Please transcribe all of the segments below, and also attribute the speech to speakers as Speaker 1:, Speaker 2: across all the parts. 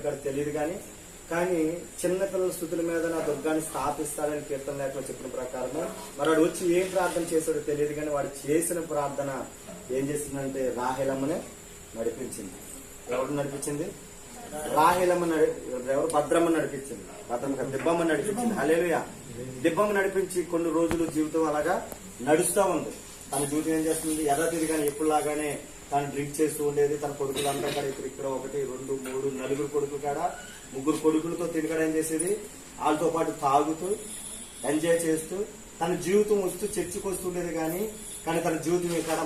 Speaker 1: కాదు తెలియదు కానీ చిన్నపిల్లల స్థుతుల మీద నా దుర్గాన్ని స్థాపిస్తాడని కీర్తన లేఖలో చెప్పిన ప్రకారం మరి వాడు వచ్చి ఏం ప్రార్థన చేశాడో తెలియదు కానీ వాడు చేసిన ప్రార్థన ఏం చేసిందంటే రాహేలమ్మనే నడిపించింది. ఎవరు నడిపించింది? రాహేలమ్మ ఎవరు? భద్రమ్మ నడిపించింది. భద్రమ్మ దిబ్బమ్మ నడిపించింది. హల్లెలూయా. దిబ్బమ్మ నడిపించి కొన్ని రోజులు జీవితం అలాగా నడుస్తూ ఉంది. తన జీవితం ఏం చేస్తుంది? యథాతిథి కానీ ఎప్పుడులాగానే తను డ్రింక్ చేస్తూ ఉండేది. తన కొడుకులంతా కూడా ఇక్కడ 1, 2, 3, 4 కొడుకులు కాడ 3 కొడుకులతో తినకడం ఏం చేసేది? వాళ్ళతో పాటు తాగుతూ ఎంజాయ్ చేస్తూ తన జీవితం వస్తూ చర్చికి వస్తుండేది. కానీ తన జీవితం ఇక్కడ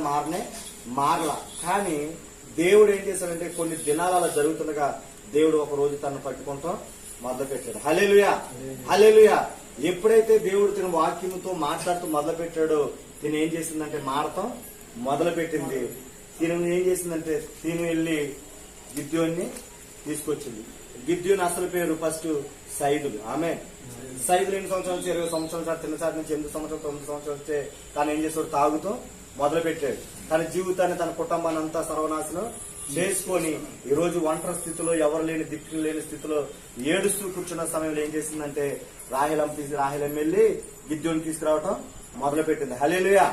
Speaker 1: మారలా. కానీ దేవుడు ఏం చేశాడంటే కొన్ని దినాలు అలా జరుగుతుండగా దేవుడు ఒక రోజు తను పట్టుకుంటాం మొదలు పెట్టాడు. హల్లెలూయా, హల్లెలూయా. ఎప్పుడైతే దేవుడు తన వాక్యంతో మాట్లాడుతూ మొదలు పెట్టాడో తిను ఏం చేసిందంటే మారటం మొదలు పెట్టింది. తిను ఏం చేసిందంటే తిను వెళ్ళి గిద్యోన్ని తీసుకొచ్చింది. గిద్యోని అసలు పేరు ఫస్ట్ సైదులు. ఆమె సైదులు ఎన్ని సంవత్సరాలు నుంచి? 20 సంవత్సరాలు. తిన్నసారి నుంచి 8 సంవత్సరాలు 9 సంవత్సరాలు వస్తే తను ఏం చేస్తాడు? తాగుతూ మొదలు పెట్టాడు. తన జీవితాన్ని తన కుటుంబాన్ని అంతా సర్వనాశనం చేసుకొని ఈ రోజు ఒంటరి స్థితిలో ఎవరు లేని దిక్కులు లేని స్థితిలో ఏడుస్తూ కూర్చున్న సమయంలో ఏం చేసిందంటే రాహేలం వెళ్ళి గిద్యోని తీసుకురావటం మొదలు పెట్టింది. హల్లెలూయా.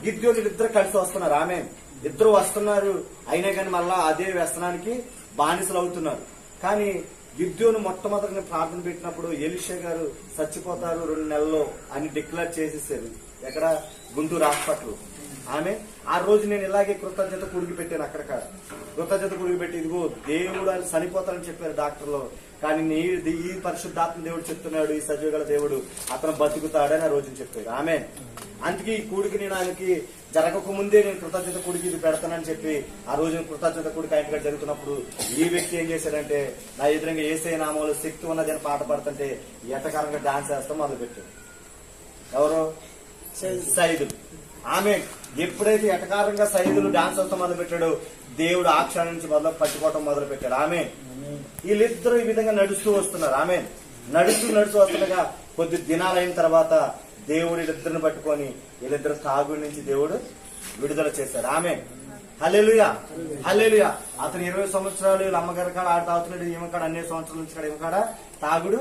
Speaker 1: గిద్యోని ఇద్దరు కలిసి వస్తున్నారు. ఆమె ఇద్దరు వస్తున్నారు. అయినా కానీ మళ్ళా అదే వ్యసనానికి బానిసలు అవుతున్నారు. కానీ గిద్యోను మొట్టమొదటి ప్రార్థన పెట్టినప్పుడు ఎలీషా గారు చచ్చిపోతారు 2 నెలల్లో అని డిక్లేర్ చేసేసారు. ఎక్కడ? గుంటూరు హాస్పిటల్. ఆమె ఆ రోజు నేను ఇలాగే కృతజ్ఞత కుడికి పెట్టాను. అక్కడ కృతజ్ఞత కుడికి పెట్టి ఇదిగో దేవుడు ఆయన చనిపోతారని చెప్పారు డాక్టర్లు. కానీ ఈ పరిశుద్ధాత్మ దేవుడు చెప్తున్నాడు, ఈ సజీవగల దేవుడు అతను బతుకుతాడని ఆ రోజు చెప్పారు. ఆమె అందుకే ఈ కూడికి నేను ఆయనకి జరగక ముందే నేను కృతజ్ఞత కూడికి ఇది పెడతానని చెప్పి ఆ రోజు కృతజ్ఞత కూడికి ఆయన జరుగుతున్నప్పుడు ఈ వ్యక్తి ఏం చేశాడంటే నా ఎదురుగా యేసయ్య నామములో శక్తి ఉన్నది అని పాట పాడుతుంటే ఎటకారంగా డాన్స్ వేస్తాం మొదలు పెట్టాడు. ఎవరు? సైదులు. ఆమె ఎప్పుడైతే ఎటకారంగా సైదులు డాన్స్ వేస్తాం మొదలు పెట్టాడో దేవుడు ఆ క్షణం నుంచి పట్టుకోవటం మొదలు పెట్టాడు. ఆమె వీళ్ళిద్దరూ ఈ విధంగా నడుస్తూ వస్తున్నారు. ఆమె నడుస్తూ వస్తుండగా కొద్ది దినాలైన తర్వాత దేవుడు వీళ్ళిద్దరిని పట్టుకొని వీళ్ళిద్దరు తాగుడి నుంచి దేవుడు విడుదల చేశాడు. ఆమె హల్లెలూయా, హల్లెలూయా. అతను 20 సంవత్సరాలు వీళ్ళ అమ్మగారి కాడ ఆడ తాగుతున్నాడు. ఈమె కాడ అన్ని సంవత్సరాల నుంచి ఈమె కాడ తాగుడు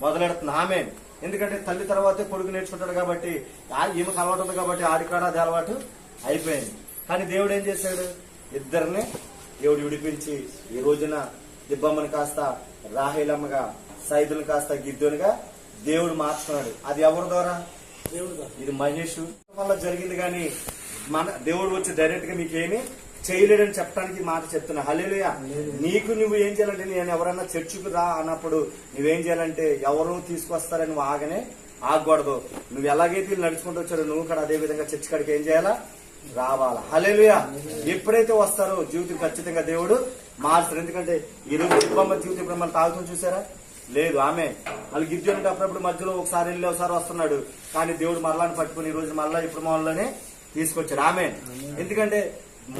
Speaker 1: మొదలెడుతుంది. ఆమె ఎందుకంటే తల్లి తర్వాతే కొడుకు నేర్చుకుంటాడు కాబట్టి ఈమెకు అలవాటు ఉంది కాబట్టి ఆడికాడ అది అలవాటు అయిపోయింది. కానీ దేవుడు ఏం చేశాడు? ఇద్దరిని దేవుడు విడిపించి ఈ రోజున దిబ్బమ్మని కాస్త రాహేలమ్మగా సైదుని కాస్త గిద్దోనిగా దేవుడు మార్చుకున్నాడు. అది ఎవరి ద్వారా? ఇది మహేష్ వల్ల జరిగింది. కానీ మన దేవుడు వచ్చి డైరెక్ట్ గా మీకేమీ చేయలేడని చెప్పడానికి మాట చెప్తున్నా. హల్లెలూయా. నీకు నువ్వు ఏం చేయాలంటే నేను ఎవరన్నా చర్చికి రా అన్నప్పుడు నువ్వేం చేయాలంటే ఎవరు తీసుకొస్తారని నువ్వు ఆగకూడదు. నువ్వు ఎలాగైతే నడుచుకుంటూ వచ్చారో నువ్వు కూడా అదే విధంగా చర్చి కాడికి ఏం చేయాలా? రావాలా. హల్లెలూయా. ఎప్పుడైతే వస్తారో జీవితం ఖచ్చితంగా దేవుడు మార్చారు. ఎందుకంటే ఈ రోజు దిబ్బమ్మ జీవితం ఇప్పుడు మనం తాగుతుంది చూసారా? లేదు. ఆమె వాళ్ళు గిద్యోని అప్పుడప్పుడు మధ్యలో ఒకసారి వెళ్ళి ఒకసారి వస్తున్నాడు. కానీ దేవుడు మరలాని పట్టుకుని ఈ రోజు మరలా ఇప్పుడు మనలోనే తీసుకొచ్చాడు. ఆమె ఎందుకంటే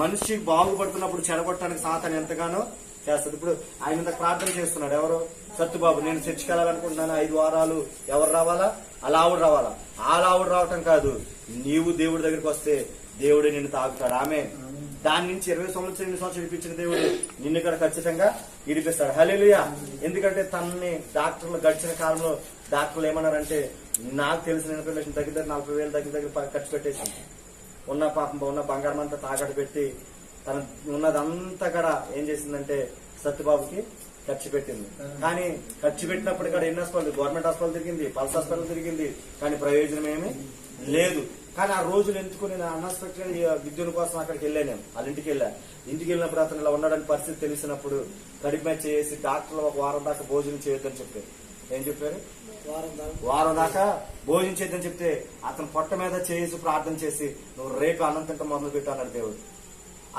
Speaker 1: మనిషి బాగుపడుతున్నప్పుడు చెడగొట్టడానికి సాతాను ఎంతగానో చేస్తుంది. ఇప్పుడు ఆయన ప్రార్థన చేస్తున్నాడు. ఎవరు? సత్తుబాబు. నేను చర్చికి వెళ్ళాలనుకుంటున్నాను 5 వారాలు. ఎవరు రావాలా? అలా ఆవిడ రావాలా? ఆవిడ రావటం కాదు, నీవు దేవుడి దగ్గరికి వస్తే దేవుడే నిన్ను తాగుతాడు. ఆమె దాని నుంచి 20 సంవత్సరాలు 8 సంవత్సరాలు ఇప్పించిన దేవుడు నిన్ను ఇక్కడ ఖచ్చితంగా ఇడిపిస్తాడు. హల్లెలూయా. ఎందుకంటే తనని డాక్టర్లు గడిచిన కాలంలో డాక్టర్లు ఏమన్నారంటే నాకు తెలిసిన ఇన్ఫర్మేషన్ దగ్గర 40,000 దగ్గర ఖర్చు పెట్టేసింది. ఉన్న బంగారం అంతా తాకట్టు పెట్టి తన ఉన్నదంతా కూడా ఏం చేసిందంటే సత్యబాబుకి ఖర్చు పెట్టింది. కానీ ఖర్చు పెట్టినప్పుడు ఇక్కడ ఎన్ని హాస్పిటల్, గవర్నమెంట్ హాస్పిటల్ తిరిగింది, పల్స్ హాస్పిటల్ తిరిగింది, కానీ ప్రయోజనం ఏమీ లేదు. కానీ ఆ రోజులు ఎందుకు నేను అన్ఎక్స్పెక్టెడ్ విద్యుని కోసం అక్కడికి వెళ్ళాను. వాళ్ళ ఇంటికి వెళ్ళినప్పుడు అతను ఇలా ఉన్నాడని పరిస్థితి తెలిసినప్పుడు కడిమే చేసి డాక్టర్లు 1 వారం దాకా భోజనం చేయొద్దని చెప్పారు. ఏం చెప్పారు? వారం దాకా భోజనం చేయొద్దని చెప్తే అతను పొట్ట మీద చేసి ప్రార్థన చేసి నువ్వు రేపు అన్నం తింటాం మొదలు పెట్టు అన్నాడు దేవుడు.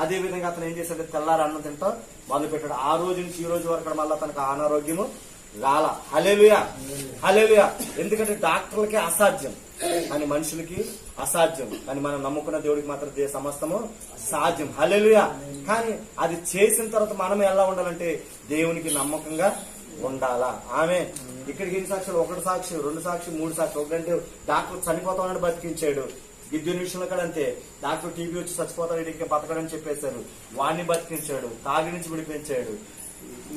Speaker 1: అదే విధంగా అతను ఏం చేశాడు? తెల్లారి అన్నం తింటాం మొదలు పెట్టాడు. ఆ రోజు నుంచి ఈ రోజు వరకు మళ్ళీ తనకు అనారోగ్యము రాల. హల్లెలూయా, హల్లెలూయా. ఎందుకంటే డాక్టర్లకి అసాధ్యం కానీ మనుషులకి అసాధ్యం, కానీ మనం నమ్ముకున్న దేవుడికి మాత్రం సమస్తము సాధ్యం. హల్లెలూయా. కానీ అది చేసిన తర్వాత మనం ఎలా ఉండాలంటే దేవునికి నమ్మకంగా ఉండాలా. ఆమె ఇక్కడికి ఎన్ని సాక్షులు? 1 సాక్షి, 2 సాక్షి, 3 సాక్షి. ఒకటంటే డాక్టర్ చనిపోతామని బతికించాడు. గిద్యోని విషయంలో కూడా అంతే. డాక్టర్ టీబీ వచ్చి చచ్చిపోతాడు, ఇంకా బతకడని చెప్పేశారు. వాడిని బతికించాడు, తాగి నుంచి విడిపించాడు.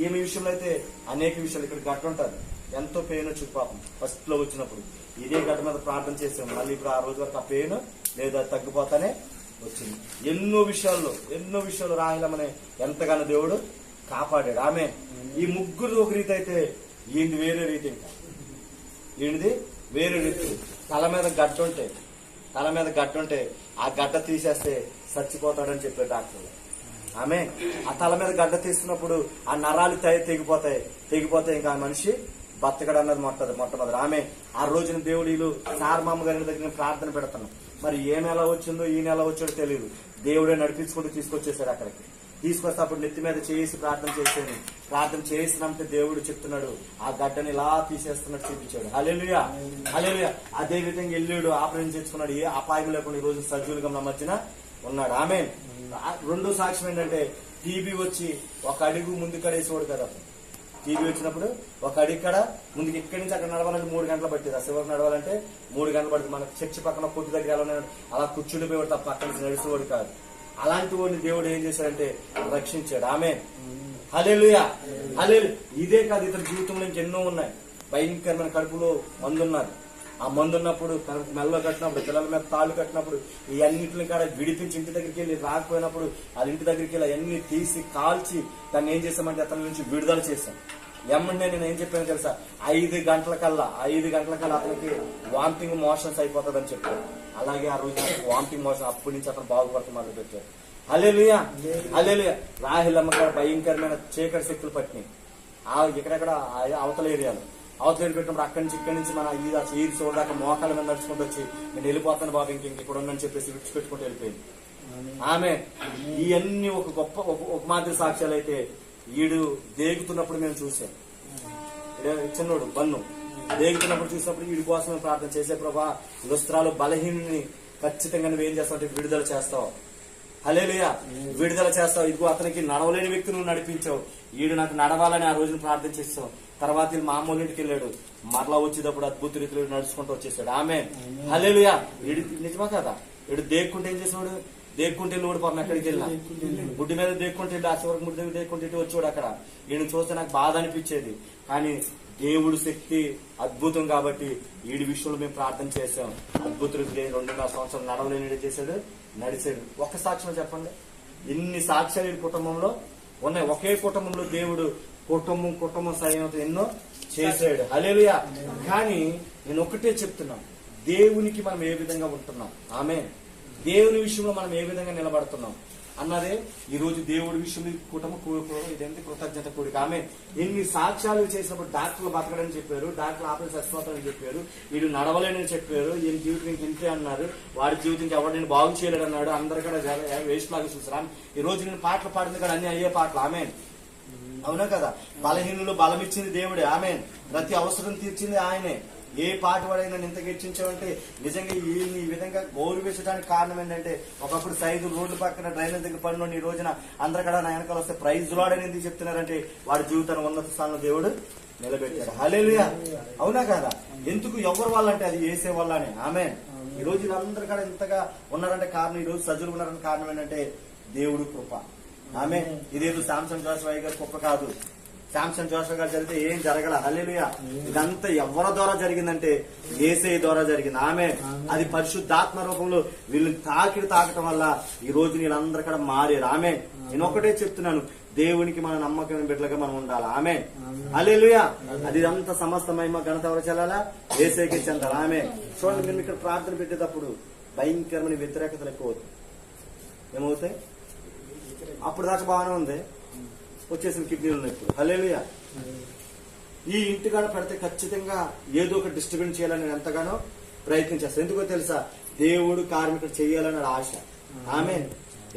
Speaker 1: ఏమి విషయంలో అయితే అనేక విషయాలు ఇక్కడ గట్ట ఉంటుంది, ఎంతో పెయిన్ వచ్చింది పాపం ఫస్ట్ లో వచ్చినప్పుడు. ఇదే గట్ట మీద ప్రార్థన చేసాము, మళ్ళీ ఇప్పుడు ఆ రోజు వరకు ఆ పెయిన్ లేదా తగ్గిపోతానే వచ్చింది. ఎన్నో విషయాలు రాహిలమ్మని ఎంతగానో దేవుడు కాపాడాడు. ఆమె ఈ ముగ్గురు ఒక రీతి అయితే ఈయనది వేరే రీతి, ఇంకా ఈయనది వేరే రీతి. తల మీద గడ్డ ఉంటే ఆ గడ్డ తీసేస్తే చచ్చిపోతాడని చెప్పారు డాక్టర్లు. ఆమె ఆ తల మీద గడ్డ తీస్తున్నప్పుడు ఆ నరాలు తెగిపోతాయి ఇంకా ఆ మనిషి బతకడు అన్నది మొట్టమొదటి. ఆమె ఆ రోజున దేవుడు సారమామ గారి దగ్గర ప్రార్థన పెడతాను. మరి ఏ నెల వచ్చిందో ఈ నెల వచ్చాడో తెలియదు, దేవుడే నడిపించుకుంటూ తీసుకొచ్చేసాడు అక్కడికి. తీసుకొస్తే అప్పుడు నెత్తి మీద చేసి ప్రార్థన చేసినంటే దేవుడు చెప్తున్నాడు ఆ గడ్డని ఇలా తీసేస్తున్నట్టు చూపించాడు. హల్లెలూయా. అదే విధంగా వెళ్ళాడు, ఆపరేషన్ చేసుకున్నాడు, ఏ అపాయం లేకుండా ఈ రోజు సజీవులుగా మన మధ్యన ఉన్నాడు. ఆమె రెండో సాక్ష్యం ఏంటంటే టీబీ వచ్చి ఒక అడుగు ముందు కడేసేవాడు కదా. టీబీ వచ్చినప్పుడు ఒక అడిక్కడ ముందుకు ఇక్కడి నుంచి అక్కడ నడవాలంటే 3 గంటలు పట్టేది. ఆ శివకు నడవాలంటే 3 గంటలు పడుతుంది. మన చర్చి పక్కన కొట్టు దగ్గర ఎలా అలా కూర్చుండిపోయాడు తప్ప అక్కడి నుంచి నడిచేవాడు కాదు. అలాంటి వాడిని దేవుడు ఏం చేశాడంటే రక్షించాడు. ఆమె హల్లెలూయా. ఇదే కాదు, ఇతని జీవితంలో ఇంకెన్నో ఉన్నాయి. భయంకరమైన కడుపులో మందున్నది. ఆ మందున్నప్పుడు మెల్లో కట్టినప్పుడు, పిల్లల మీద తాళ్ళు కట్టినప్పుడు, ఈ అన్నింటిని కాడ విడిపించి ఇంటి దగ్గరికి వెళ్ళి రాకపోయినప్పుడు వాళ్ళ ఇంటి దగ్గరికి వెళ్ళి అన్ని తీసి కాల్చి దాన్ని ఏం చేశామంటే అతని నుంచి విడుదల చేశాం. ఏమంటే నేను ఏం చెప్పాను తెలుసా, 5 గంటల కల్లా అతనికి వామిటింగ్ మోషన్స్ అయిపోతుందని చెప్పాను. అలాగే ఆ రోజు వామిటింగ్ మోషన్ అప్పటి నుంచి అతను బాగుపడుతూ మొదలు పెట్టారు. హల్లెలూయా. రాహిలమ్మ గారు భయంకరమైన చీకటి శక్తులు పట్టినాయి. ఇక్కడెక్కడ అవతల ఏరియాలో పెట్టినప్పుడు అక్కడి నుంచి మన ఈ చూడదాకా మోకాల మీద నడుచుకుంటూ వచ్చి నేను వెళ్ళిపోతాను బాబు ఇక్కడ ఉందని చెప్పేసి విడిచిపెట్టుకుంటూ వెళ్ళిపోయింది. ఆమె ఇవన్నీ ఒక మాదిరి సాక్ష్యాలు అయితే ఈడు దేగుతున్నప్పుడు మేము చూసాం. చిన్నోడు బన్ను దేగుతున్నప్పుడు చూసినప్పుడు వీడి కోసం ప్రార్థన చేసే ప్రభా దుస్త్రాలు బలహీనుని ఖచ్చితంగా నువ్వేం చేస్తావు, విడుదల చేస్తావు. హల్లెలూయా. విడుదల చేస్తావు. ఇదిగో అతనికి నడవలేని వ్యక్తి నువ్వు నడిపించావు, ఈడు నాకు నడవాలని ఆ రోజున ప్రార్థన చేస్తావు. తర్వాత వీళ్ళు మామూలు ఇంటికి వెళ్ళాడు, మరలా వచ్చేటప్పుడు అద్భుత రీతిలో నడుచుకుంటూ వచ్చేసాడు. ఆమె హల్లెలూయా. వీడి నిజమా కదా, వీడు దేక్కుంటే ఏం చేసినాడు, దేక్కుంటే వెళ్ళి ఓడిపోతాను. ఎక్కడికి వెళ్ళినా గుడ్డి మీద దేక్కుంటే వెళ్ళి ఆ చివరికి ముడి దగ్గర దేక్కుంటే వచ్చాడు. అక్కడ ఈయన చూస్తే నాకు బాధ అనిపించేది, కానీ దేవుడు శక్తి అద్భుతం కాబట్టి వీడి విషయంలో మేము ప్రార్థన చేసాం. అద్భుతులు 2.5 సంవత్సరాలు నడవలేని చేశాడు, నడిచాడు. ఒక్క సాక్ష్యం చెప్పండి, ఎన్ని సాక్ష్యాలు ఈ కుటుంబంలో ఉన్నాయి. ఒకే కుటుంబంలో దేవుడు కుటుంబం సాయం ఎన్నో చేశాడు. హల్లెలూయా. కానీ నేను ఒకటే చెప్తున్నాను, దేవునికి మనం ఏ విధంగా ఉంటున్నాం, ఆమె దేవుని విషయంలో మనం ఏ విధంగా నిలబడుతున్నాం అన్నదే ఈ రోజు దేవుడి విషయంలో కుటుంబ కూడుకోవడం ఇదేంటి కృతజ్ఞత కూడిక. ఆమె ఎన్ని సాక్ష్యాలు చేసినప్పుడు డాక్టర్లు బతకడని చెప్పారు, డాక్టర్లు ఆపరేషన్ చచ్చిపోతారని చెప్పారు, వీడు నడవలేనని చెప్పారు, ఈయన జీవితం ఇంతే అన్నారు, వాడి జీవితం ఎవరు నేను బాగు చేయలేడు అన్నాడు. అందరు కూడా వేస్ట్ లాగా చూసారు. ఈ రోజు నేను పాటలు పాడింది కూడా అన్ని అయ్యే పాటలు. ఆమె అవునా కదా. బలహీనులు బలం ఇచ్చింది దేవుడే. ఆమె ప్రతి అవసరం తీర్చింది ఆయనే. ఏ పాట వాడైనా ఇంత హెచ్చించామంటే నిజంగా ఈ విధంగా గౌరవించడానికి కారణం ఏంటంటే ఒకప్పుడు సైజు రోడ్ల పక్కన డ్రైనేజ్ దగ్గర పడిన ఈ రోజున అందరికడా నా వెనకాల వస్తే ప్రైజ్ వాడని ఎందుకు చెప్తున్నారంటే వాడి జీవితాన్ని ఉన్నత స్థానంలో దేవుడు నిలబెట్టాడు. హల్లెలూయా. అవునా కదా. ఎందుకు ఎవరి వల్ల అంటే అది వేసే వల్లనే. ఆమె ఈ రోజు వీళ్ళందరూ కూడా ఇంతగా ఉన్నారంటే కారణం, ఈ రోజు సజ్జులు ఉన్నారంటే కారణం ఏంటంటే దేవుడు కృప. ఆమె ఇదేదో శాంసంగ్ జోషువా గారి కృప కాదు. శాంసంగ్ జోషువా గారు జరిగితే ఏం జరగల. హల్లెలూయా. ఇదంతా ఎవరి ద్వారా జరిగిందంటే యేసయ్య ద్వారా జరిగింది. ఆమె అది పరిశుద్ధాత్మ రూపంలో వీళ్ళని తాకటం వల్ల ఈ రోజు వీళ్ళందరూ కూడా మారారు. ఆమె నేను ఒకటే చెప్తున్నాను, దేవునికి మన నమ్మకమైన బిడ్డలుగా మనం ఉండాలి. ఆమె హల్లెలూయా. అది ఇదంతా సమస్త మహిమ ఘనత ఎవరు చెల్లాలా, యేసయ్యకే చెందాలి. ఆమె చూడండి, మేము ఇక్కడ ప్రార్థన పెట్టేటప్పుడు భయంకరమైన వ్యతిరేకతలు ఎక్కువ అవుతాయి. ఏమవుతాయి, అప్పుడు దాకా బాగానే ఉంది, వచ్చేసిన కిడ్నీలు ఉన్నాయి ఇప్పుడు. హల్లెలూయా. ఈ ఇంటికాడ పెడితే ఖచ్చితంగా ఏదో ఒక డిస్టర్బెన్స్ చేయాలని నేను ఎంతగానో ప్రయత్నం చేస్తాను. ఎందుకో తెలుసా, దేవుడు కార్మికుడు చేయాలని ఆశ. ఆమె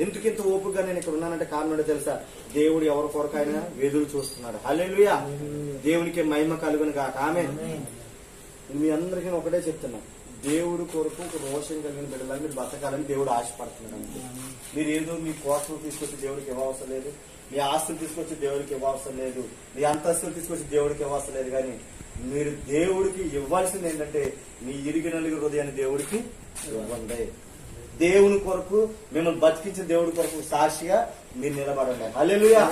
Speaker 1: ఎందుకు ఇంత ఓపుగా నేను ఇక్కడ ఉన్నానంటే కారణం తెలుసా, దేవుడు ఎవరి కొరకు ఆయన ఎదురు చూస్తున్నాడు. హల్లెలూయా. దేవునికి మహిమ కలుగును గాక. ఆమె మీ అందరికీ ఒకటే చెప్తున్నా, దేవుడు కొరకు ఒక రోషం కలిగిన బిడ్డలని మీరు బతకాలని దేవుడు ఆశపడుతున్నాడు. మీరు ఏదో మీ కోట్లు తీసుకొచ్చి దేవుడికి ఇవ్వవసరం లేదు, మీ ఆస్తులు తీసుకొచ్చి దేవుడికి ఇవ్వవసరం లేదు, మీ అంతస్తులు తీసుకొచ్చి దేవుడికి ఇవ్వవసరం లేదు. కానీ మీరు దేవుడికి ఇవ్వాల్సింది ఏంటంటే మీ ఇరిగి నలుగు హృదయాన్ని దేవుడికి ఇవ్వండి. దేవుని కొరకు మిమ్మల్ని బతికించిన దేవుడి కొరకు సాక్షిగా మీరు నిలబడండి. హల్లెలూయా,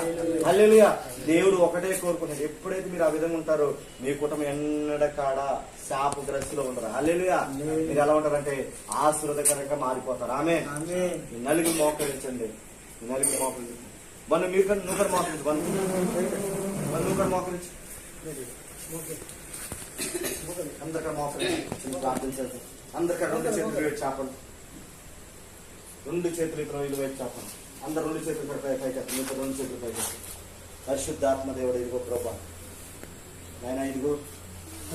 Speaker 1: హల్లెలూయా. దేవుడు ఒకటే కోరుకున్నాడు, ఎప్పుడైతే మీరు ఆ విధంగా ఉంటారో మీ కుటుంబం ఎన్నడకాడ శాపగ్రస్తులో ఉంటారు. హల్లెలూయా. మీరు ఎలా ఉంటారంటే ఆశీర్వాదకరంగా మారిపోతారు. ఆమె నలుగురు మోకరించండి, నలుగురు మోకరించండి. వన్ మీరు నూకరు మోకరించు, వన్ నూకరు మోకరించు, అందరికీ మోకరించి ప్రార్థించండి. అందరికీ రెండు చేతులు వేడి చేపండి, రెండు చేతులు ఇక్కడ వేడి చేపండి. అందరు రెండు చేతులు పైకి మీకు రెండు చేతులు పైకి. పరిశుద్ధాత్మ దేవుడు ఇదిగో ప్రభా నాయన, ఇదిగో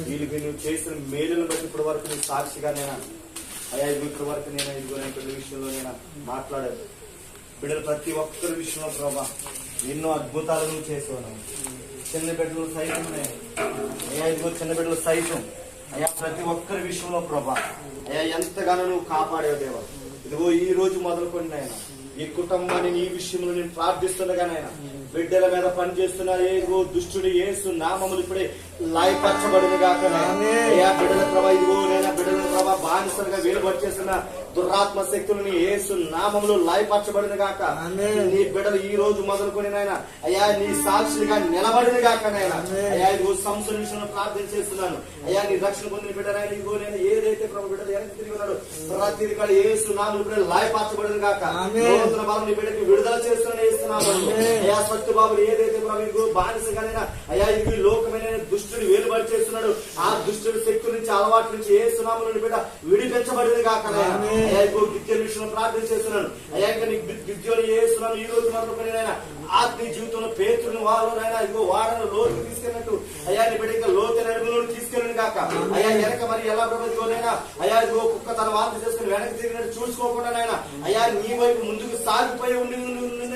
Speaker 1: వీళ్ళకి నువ్వు చేసిన మేలును బట్టి ఇప్పటి వరకు నీ సాక్షిగా నేను అయ్యా ఇప్పటి వరకు నేను ఇదిగో నేను విషయంలో నేను మాట్లాడాను. బిడ్డలు ప్రతి ఒక్కరి విషయంలో ప్రభా ఎన్నో అద్భుతాలు నువ్వు చేసావు. చిన్న బిడ్డలు సైతం అయ్యా ఇదిగో చిన్న బిడ్డలు సైతం అయ్యా ప్రతి ఒక్కరి విషయంలో ప్రభా అయ్యా ఎంతగానో నువ్వు కాపాడేవు దేవా. ఇదిగో ఈ రోజు మొదలుకొని నాయన ఈ కుటుంబాన్ని నీ విషయంలో నేను ప్రార్థిస్తుండగా నాయన బిడ్డల మీద పనిచేస్తున్నా ఏదో దుష్టుడు యేసు నామములు ఇప్పుడే లాయపరచబడిన గాక. అయ్యా బిడ్డల ప్రభా ఇదిగో నేను బిడ్డల ప్రభా బానిసలుగా వేలుబడి చేస్తున్న దురాత్మ శక్తులని యేసు నామములు లాయపరచబడిన గాక. నీ బిడ్డలు ఈ రోజు మొదలుకొని నాయన అయ్యా నీ సాక్షులుగా నిలబడిన గాక నాయన. అయ్యా ఇదిగో సంస్థల విషయంలో ప్రార్థన చేస్తున్నాను. అయ్యా నీ రక్షణ పొందిన బిడ్డలైన ఇదిగో నేను ఏదైతే ప్రభు బిడ్డలు వెనక్కి తిరిగి ఉన్నాడు ప్రతి కూడా యేసు నామములు ఇప్పుడే లాయపరచబడిన గాక. నూతన బలం నీ బిడ్డకి విడుదల చేస్తున్నా ఇస్తున్నాను. అయ్యా సత్య బాబులు ఏదైతే ప్రభు ఇదిగో బానిసగానైనా అయ్యా ఇది లోకమైన దుష్టుడు వేలుబడి చేస్తున్నాడు ఆ దుష్టుడి శక్తుల నుంచి అలవాటు నుంచి యేసు నామములు బిడ్డ విడిపించబడింది గాక. అయ్యా ఇప్పుడు గిద్యోని విషయంలో ప్రార్థన చేస్తున్నాను. అయ్యా ఇంకా నీకు గిద్యోని చేస్తున్నాను ఈ రోజు మాత్రం నాయన ఆత్మీయ జీవితంలో పేతులను వాళ్ళనైనా ఇదిగో వాడను లోతుకు తీసుకెళ్ళినట్టు అయ్యా నీ బిడ్డ ఇంకా లోతైన అడుగులో తీసుకెళ్ళను గాక. అయ్యా వెనక మరి ఎలా ప్రభుత్వనైనా అయ్యా ఇదిగో కుక్క తన వాంతి చేసుకుని వెనక్కి తిరిగినట్టు చూసుకోకుండా నాయన అయ్యా నీ వైపు ముందుకు సాగిపోయి ఉండి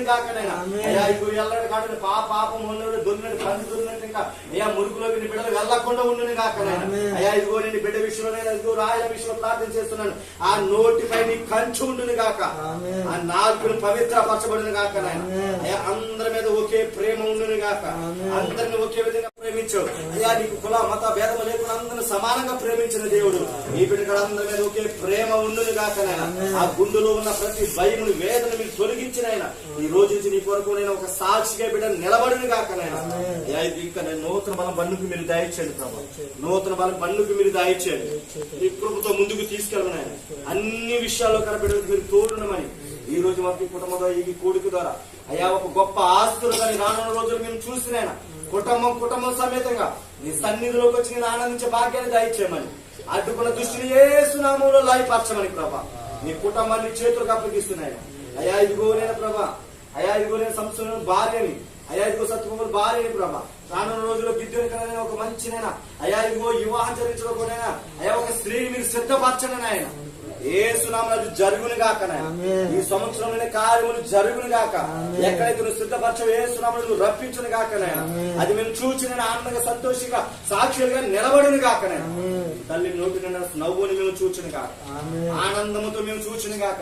Speaker 1: గాకనైనా. అయ్యా ఇప్పుడు ఎల్లడి కాడు పాపం ఉన్నది దొరికినట్టు పంది దొరికినట్టు ఇంకా అయ్యా మురుగులోకి నీ బిడ్డలు వెళ్లకుండా ఉండును గాకనైనా. అయ్యా ఇదిగో నేను బిడ్డ విషయంలో ఇదిగో రాయల విషయంలో ప్రార్థన చేస్తున్నాను. ఆ నోటిపై నీ కంచు ఉండును గాక, ఆ నాలుగును పవిత్రపరచబడును గాక నాయన. అయ్యా అందరి మీద ఒకే ప్రేమ ఉండును గాక, అందరిని ఒకే విధంగా ప్రేమించు. అయ్యా నీకు కుల మత భేదము లేకుండా అందరిని సమానంగా ప్రేమించిన దేవుడు ఈ బిడ్డ అందరి మీద ఒకే ప్రేమ ఉండును గాక నాయన. ఆ గుండెలో ఉన్న ప్రతి భయమును వేదన మీరు తొలగించిన ఆయన ఈ రోజు నుంచి నీ కొరకు నేను ఒక సాక్షిగా బిడ్డ నిలబడిన గాక నాయన. అయ్యా ఇంకా నేను నూతన బలం బండుకు మీరు దయచేయండి ప్రభు, నూతన బలం బండుకు మీరు దయచేయండి. ఈ కృపతో ముందుకు తీసుకెళ్ళమని ఆయన అన్ని విషయాల్లో కనబిడ్డలకు మీరు తోడునమని ఈ రోజు మాకు కుటుంబంలో ఈ కూడిక ద్వారా అయ్యా ఒక గొప్ప ఆస్తులు కానీ రానున్న రోజులు మేము చూసినాయన కుటుంబం సమేతంగా నీ సన్నిధిలోకి వచ్చి నేను ఆనందించే భాగ్యాన్ని దయచేయమని అడ్డుకున్న దృష్టిని యేసు నామములో లాయపరచమని ప్రభా నీ కుటుంబాన్ని చేతులకు అప్పగిస్తున్నాయి. అయ్యా ఇదిగో నేను ప్రభా అయ్యా ఇదిగో నేను సంస్థ భార్యని అయ్యా ఇదిగో సత్యకుమార్ భార్యని ప్రభా రానున్న రోజుల్లో గిద్యోని కన్నా ఒక మంచినైనా అయ్యా ఇదిగో వివాహం జరిగించకపోయినా అయ్యా ఒక స్త్రీని మీరు సిద్ధపరచండి ఆయన యేసు నామములో జరుగును గాక. ఈ సంవత్సరంలోనే కార్యములు జరుగును గాక. ఎక్కడైతే నువ్వు సిద్ధపరచవు యేసు నామములో నువ్వు రప్పించును గాక. అది మేము చూచి నేను ఆనందంగా సంతోషంగా సాక్షులుగా నిలబడును గాక. తల్లి నోటి నిండా నవ్వుని మేము చూచును గాక, ఆనందముతో మేము చూచును గాక.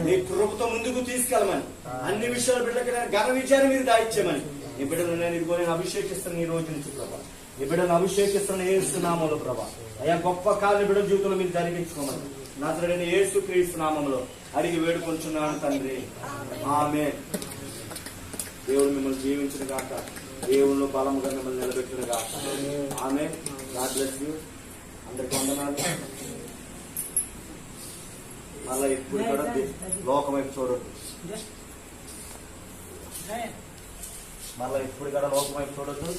Speaker 1: నీ కృపతో ముందుకు తీసుకెళ్ళమని అన్ని విషయాల బిడ్డలకి నేను ఘన విజయాన్ని మీరు దాయిచ్చామని ఈ బిడ్డను నేను ఇదిగో నేను అభిషేకిస్తాను. ఈ రోజు నుంచి ప్రభా ఈ బిడ్డను అభిషేకిస్తాను యేసు నామములో ప్రభా. అయ్యా గొప్ప కార్య బిడ్డ జీవితంలో మీరు జరిగించుకోమని నజరేయుడైన యేసు క్రీస్తు నామములో అడిగి వేడుకొంచున్నాను తండ్రి, ఆమేన్. దేవుడు మిమ్మల్ని జీవించిన గాక, దేవుళ్ళు బలముగా మిమ్మల్ని నిలబెట్టిన గాక. ఆమేన్. God bless you. అందరికి వందనాలు. మళ్ళా ఇప్పుడు కూడా లోకం వైపు చూడొద్దు, మళ్ళా ఇప్పుడు కూడా లోకం వైపు చూడొద్దు.